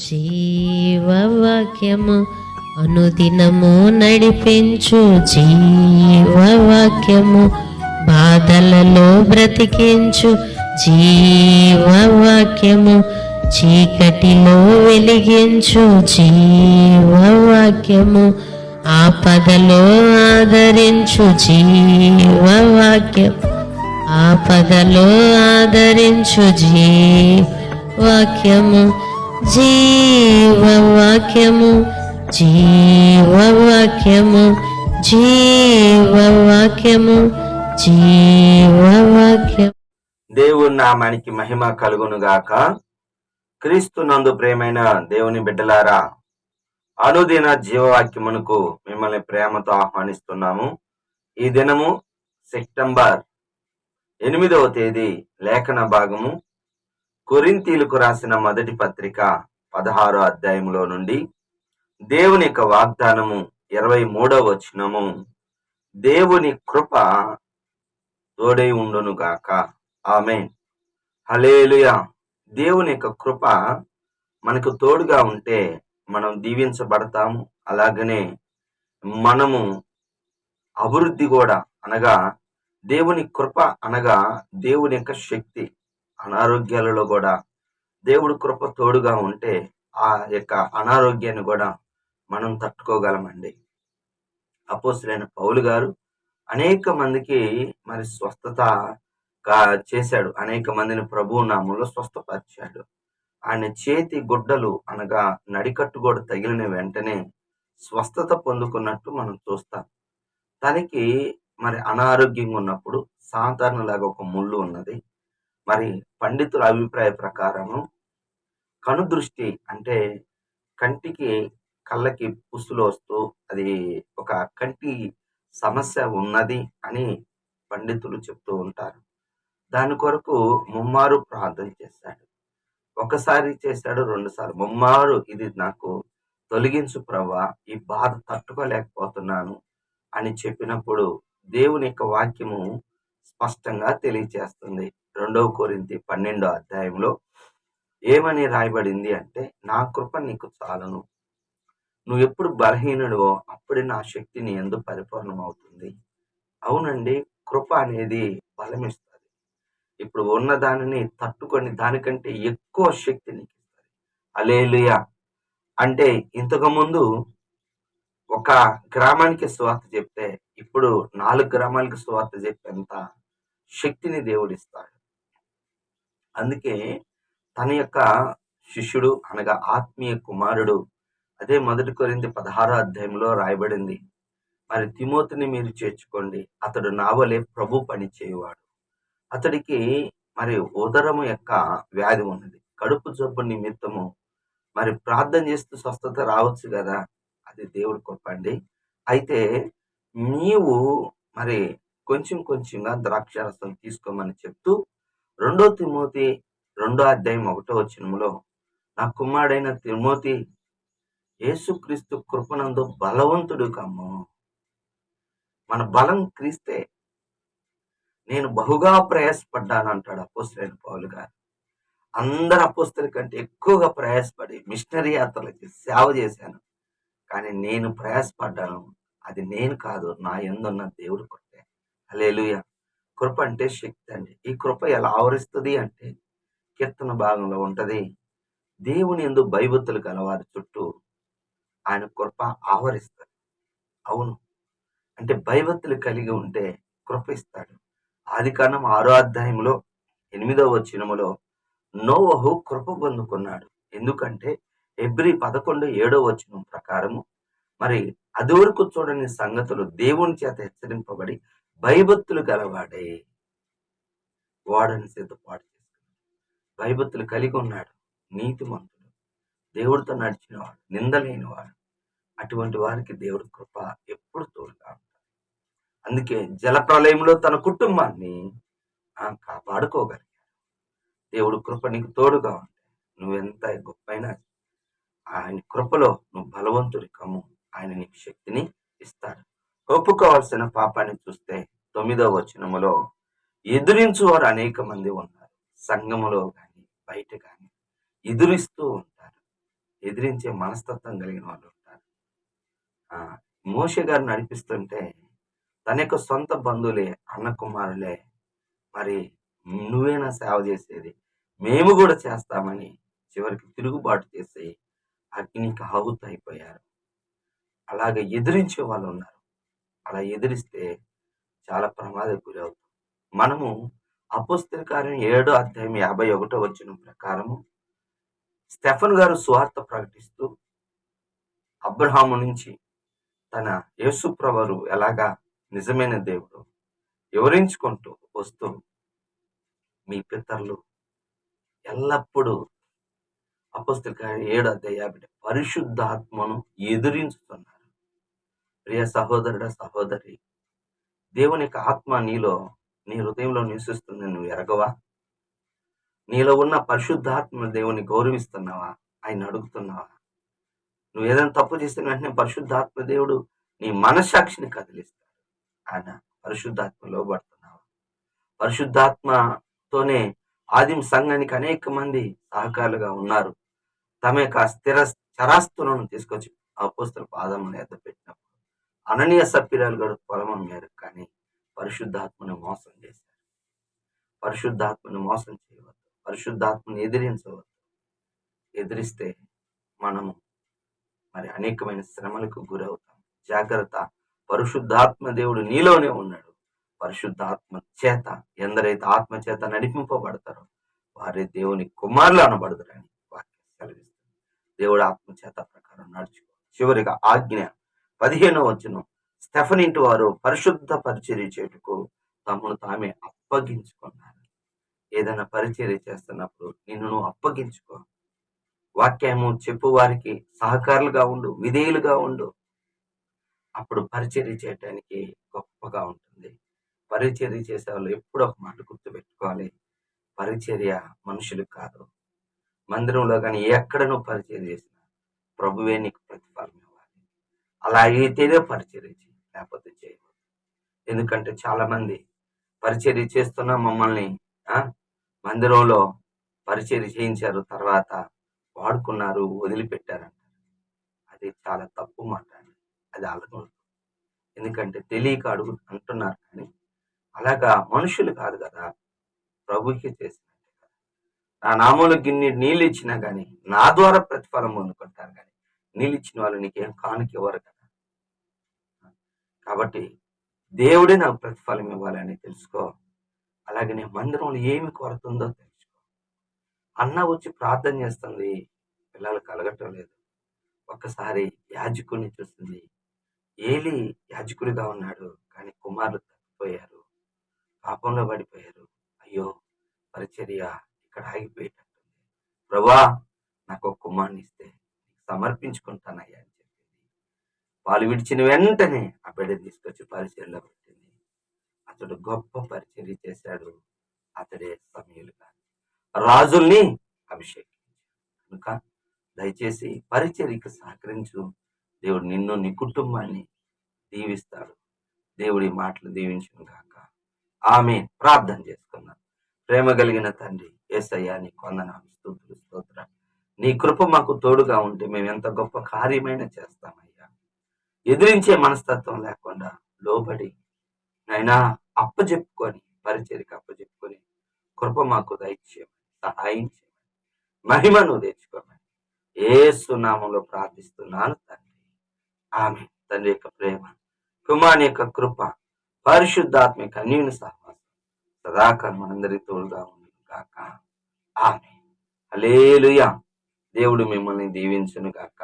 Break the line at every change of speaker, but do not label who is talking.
జీవవాక్యము అనుదినము నడిపించు జీవవాక్యము, బాధలలో బ్రతికించు జీవవాక్యము, చీకటిలో వెలిగించు జీవవాక్యము, ఆపదలో ఆదరించు జీవవాక్యం, ఆపదలో ఆదరించు జీవవాక్యము, జీవవాక్యము, జీవవాక్యము, జీవవాక్యము, జీవవాక్యం.
దేవుని నామానికి మహిమ కలుగును గాక. క్రీస్తు నందు ప్రేమైన దేవుని బిడ్డలారా, అనుదిన జీవవాక్యమునకు మిమ్మల్ని ప్రేమతో ఆహ్వానిస్తున్నాము. ఈ దినము సెప్టెంబర్ 8వ తేదీ లేఖన భాగము కొరింథీయులకు రాసిన మొదటి పత్రిక 16వ అధ్యాయంలో నుండి దేవుని యొక్క వాగ్దానము 23వ వచనము, దేవుని కృప తోడై ఉండును గాక. ఆమేన్. హల్లెలూయా. దేవుని యొక్క కృప మనకు తోడుగా ఉంటే మనం దీవించబడతాము. అలాగనే మనము అభివృద్ధి కూడా, అనగా దేవుని కృప అనగా దేవుని యొక్క శక్తి. అనారోగ్యాలలో కూడా దేవుడి కృప తోడుగా ఉంటే ఆ యొక్క అనారోగ్యాన్ని కూడా మనం తట్టుకోగలమండి. అపోస్తలుడైన పౌలు గారు అనేక మందికి మరి స్వస్థత చేశాడు. అనేక మందిని ప్రభువు నామంలో స్వస్థపరిచాడు. ఆయన చేతి గుడ్డలు అనగా నడికట్టు కూడా తగిలిన వెంటనే స్వస్థత పొందుకున్నట్టు మనం చూస్తాం. తనకి మరి అనారోగ్యంగా ఉన్నప్పుడు సాధారణలాగా ఒక ముళ్ళు ఉన్నది. మరి పండితుల అభిప్రాయ ప్రకారము కనుదృష్టి అంటే కంటికి కళ్ళకి పుస్తులు వస్తూ అది ఒక కంటి సమస్య ఉన్నది అని పండితులు చెప్తూ ఉంటారు. దాని కొరకు ముమ్మారు ప్రార్థన చేశాడు. ఒకసారి చేశాడు, 2 సార్లు, ముమ్మారు ఇది నాకు తొలగించు ప్రభువా, ఈ బాధ తట్టుకోలేకపోతున్నాను అని చెప్పినప్పుడు దేవుని యొక్క వాక్యము స్పష్టంగా తెలియచేస్తుంది. 2 కొరింథీ 12వ అధ్యాయంలో ఏమని రాయబడింది అంటే, నా కృప నీకు చాలును, నువ్వు ఎప్పుడు బలహీనుడివో అప్పుడే నా శక్తి నీ యందు పరిపూర్ణమవుతుంది. అవునండి, కృప అనేది బలమిస్తుంది. ఇప్పుడు ఉన్న దానిని తట్టుకొని దానికంటే ఎక్కువ శక్తి నీకు ఇస్తుంది. హల్లెలూయా. అంటే ఇంతకు ముందు ఒక గ్రామానికి సువార్త చెప్తే ఇప్పుడు 4 గ్రామాలకు సువార్త చెప్పేంత శక్తిని దేవుడిస్తాడు. అందుకే తన యొక్క శిష్యుడు అనగా ఆత్మీయ కుమారుడు, అదే 1 కొరింథీ 16వ అధ్యాయంలో రాయబడింది, మరి తిమోతిని మీరు చేర్చుకోండి, అతడు నా వలె ప్రభు పని చేయువాడు. అతడికి మరి ఉదరము యొక్క వ్యాధి ఉన్నది, కడుపు జబ్బు నిమిత్తము మరి ప్రార్థన చేస్తూ స్వస్థత రావచ్చు కదా, అది దేవుడి కృప అండి. అయితే నీవు మరి కొంచెం కొంచెంగా ద్రాక్షారసం తీసుకోమని చెప్తూ 2 తిమోతి 2వ అధ్యాయం 1వ వచనములో, నా కుమారుడైన తిమోతి, యేసుక్రీస్తు కృపనందు బలవంతుడు కమ్ము. మన బలం క్రీస్తే. నేను బహుగా ప్రయాసపడ్డాను అంటాడు అపోస్తలుడైన పౌలు గారు. అందరు అపోస్తలుల కంటే ఎక్కువగా ప్రయాసపడి మిషనరీ యాత్రలకి సేవ చేశాను. కానీ నేను ప్రయాసపడ్డాను, అది నేను కాదు, నా యందున్న దేవుడి కృపే. హల్లెలూయా. కృప అంటే శక్తి అండి. ఈ కృప ఎలా ఆవరిస్తుంది అంటే కీర్తన భాగంలో ఉంటది, దేవుని యందు భయభక్తులు గలవారి చుట్టూ ఆయన కృప ఆవరిస్తుంది. అవును, అంటే భయభక్తులు కలిగి ఉంటే కృప ఇస్తాడు. ఆదికాండం 6వ అధ్యాయంలో 8వ వచనములో నోవహు కృప పొందుకున్నాడు. ఎందుకంటే హెబ్రీ 11:7వ వచనం ప్రకారము మరి అది వరకు చూడని సంగతులు దేవుని చేత హెచ్చరింపబడి భయభక్తులు గలవాడే వాడని సిద్ధపాటు చేసుకున్నాడు. భయభక్తులు కలిగి ఉన్నాడు, నీతిమంతుడు, దేవుడితో నడిచినవాడు, నిందలేనివాడు. అటువంటి వారికి దేవుడి కృప ఎప్పుడు తోడుగా ఉంటుంది. అందుకే జలప్రలయంలో తన కుటుంబాన్ని కాపాడుకోగలిగాడు. దేవుడు కృప నీకు తోడుగా ఉంటే నువ్వెంత గొప్పైనా ఆయన కృపలో నువ్వు బలవంతుడి కమ్ము, ఆయన నీకు శక్తిని ఇస్తాడు. ఒప్పుకోవాల్సిన పాపాన్ని చూస్తే 9వ వచనములో ఎదిరించువారు అనేక మంది ఉన్నారు. సంఘములో కానీ బయట కానీ ఎదురిస్తూ ఉంటారు. ఎదిరించే మనస్తత్వం కలిగిన వాళ్ళు ఉంటారు. మోషే గారు నడిపిస్తుంటే తన యొక్క సొంత బంధువులే, అన్న కుమారులే, మరి నువ్వేనా సేవ చేసేది, మేము కూడా చేస్తామని చివరికి తిరుగుబాటు చేసి అగ్నికి ఆహుతి అయిపోయారు. అలాగే ఎదిరించే వాళ్ళు ఉన్నారు. అలా ఎదిరిస్తే చాలా ప్రమాదకు గురవుతాం. మనము అపోస్తల కార్యం 7వ అధ్యాయం 51వ వచనం ప్రకారము స్టెఫన్ గారు సువార్త ప్రకటిస్తూ అబ్రహాము నుంచి తన యేసు ప్రభువు ఎలాగా నిజమైన దేవుడు వివరించుకుంటూ వస్తూ మీ పితరులు ఎల్లప్పుడూ అపోస్తల కార్యం 7వ అధ్యాయం 50 పరిశుద్ధాత్మను ఎదిరించుతున్నారు. ప్రియ సహోదరుడ సహోదరి, దేవుని యొక్క ఆత్మ నీలో, నీ హృదయంలో నివసిస్తుంది. నువ్వు ఎరగవా? నీలో ఉన్న పరిశుద్ధాత్మ దేవుని గౌరవిస్తున్నావా? ఆయన అడుగుతున్నావా? నువ్వు ఏదైనా తప్పు చేసిన వెంటనే పరిశుద్ధాత్మ దేవుడు నీ మనస్సాక్షిని కదిలిస్తాడు. ఆయన పరిశుద్ధాత్మ లోబడుతున్నావా? పరిశుద్ధాత్మతోనే ఆదిమ సంఘానికి అనేక మంది సహకారులుగా ఉన్నారు. తమ యొక్క స్థిర చరాస్తులను తీసుకొచ్చి అపోస్తల పాదముల ఎద్ద పెట్టినప్పుడు అననీయ సప్పిరాలు గడు పొలము అమ్మారు, కానీ పరిశుద్ధాత్మను మోసం చేశారు. పరిశుద్ధాత్మను మోసం చేయవద్దు. పరిశుద్ధాత్మను ఎదిరించవద్దు. ఎదిరిస్తే మనము మరి అనేకమైన శ్రమలకు గురవుతాం. జాగ్రత్త, పరిశుద్ధాత్మ దేవుడు నీలోనే ఉన్నాడు. పరిశుద్ధాత్మ చేత ఎందరైతే ఆత్మ చేత నడిపింపబడతారో వారే దేవుని కుమారులు అనబడతారని వాక్యం సెలవిస్తుంది. దేవుడు ఆత్మ చేత ప్రకారం నడుచుకో. చివరిగా ఆజ్ఞ 15వ వచనం, స్టెఫన్ ఇంటి వారు పరిశుద్ధ పరిచర్య చేయుటకు తమను తామే అప్పగించుకున్నారు. ఏదైనా పరిచర్య చేస్తున్నప్పుడు నిన్ను నువ్వు అప్పగించుకో. వాక్యము చెప్పు వారికి సహకారులుగా ఉండు, విధేయులుగా ఉండు. అప్పుడు పరిచర్య చేయటానికి గొప్పగా ఉంటుంది. పరిచర్య చేసే వాళ్ళు ఎప్పుడు ఒక మాట గుర్తుపెట్టుకోవాలి, పరిచర్య మనుషులు కాదు. మందిరంలో కానీ ఎక్కడ నువ్వు పరిచర్య చేసినా ప్రభువే నీకు ప్రతిఫలం ఇవ్వాలి. అలా అయితేనే పరిచర్య చేయి, లేకపోతే చేయవద్దు. ఎందుకంటే చాలా మంది పరిచర్య చేస్తున్నా మమ్మల్ని మందిరంలో పరిచర్య చేయించారు, తర్వాత వాడుకున్నారు, వదిలిపెట్టారంటారు. అది చాలా తప్పు మాట. అది అలగదు. ఎందుకంటే తెలియక అడుగు అంటున్నారు, కానీ అలాగా మనుషులు కాదు కదా, ప్రభుకి చేసినట్టే కదా. నా నామంలో గిన్నె నీళ్ళు ఇచ్చినా కానీ నా ద్వారా ప్రతిఫలం పొందుకుంటారు, కానీ నీళ్ళు ఇచ్చిన వాళ్ళు నీకేం కానుక ఇవ్వరు కదా. కాబట్టి దేవుడే నాకు ప్రతిఫలం ఇవ్వాలని తెలుసుకో. అలాగే నీ మందిరంలో ఏమి కొరత ఉందో తెలుసుకో. అన్న వచ్చి ప్రార్థన చేస్తుంది, పిల్లలు కలగటం లేదు. ఒక్కసారి యాజకుడిని చూస్తుంది. ఏలి యాజకుడిగా ఉన్నాడు, కానీ కుమారులు తప్పిపోయారు, పాపంలో పడిపోయారు. అయ్యో, పరిచర్య ఇక్కడ ఆగిపోయేటట్టుంది. ప్రభా, నాకు ఒక కుమారుని ఇస్తే సమర్పించుకుంటానయ్యా అని చెప్పింది. పాలు విడిచిన వెంటనే ఆ బిడ్డని తీసుకొచ్చి పరిచర్యలో పెట్టింది. అతడు గొప్ప పరిచర్య చేశాడు. అతడే సమూయేలు గారు, రాజుల్ని అభిషేకించాడు. కనుక దయచేసి పరిచర్యకు సహకరించు. దేవుడు నిన్ను, నీ కుటుంబాన్ని దీవిస్తాడు. దేవుడి మాటలు దీవించును గాక. ఆమేన్. ప్రార్థన చేసుకున్నాను. ప్రేమ కలిగిన తండ్రి యేసయ్యా, నీ వందనాలు, స్తుతులు, స్తోత్రాలు. నీ కృప మాకు తోడుగా ఉంటే మేము ఎంత గొప్ప కార్యమైనా చేస్తామయ్యా. ఎదిరించే మనస్తత్వం లేకుండా లోబడి నైనా అప్పచెప్పుకొని, పరిచర్యకు అప్పచెప్పుకొని కృప మాకు దయచేయమని, సహాయం చేయమని, మహిమను తెచ్చుకోమని యేసు నామములో ప్రార్థిస్తున్నాను తండ్రి. ఆమె తండ్రి యొక్క ప్రేమ, కుమారుని యొక్క కృప, పరిశుద్ధాత్మిక అన్యోన్య సహవాసం సదాకాలం మనందరి తోడుగా ఉండును గాక. ఆమె. హల్లెలూయా. దేవుడు మిమ్మల్ని దీవించును గాక.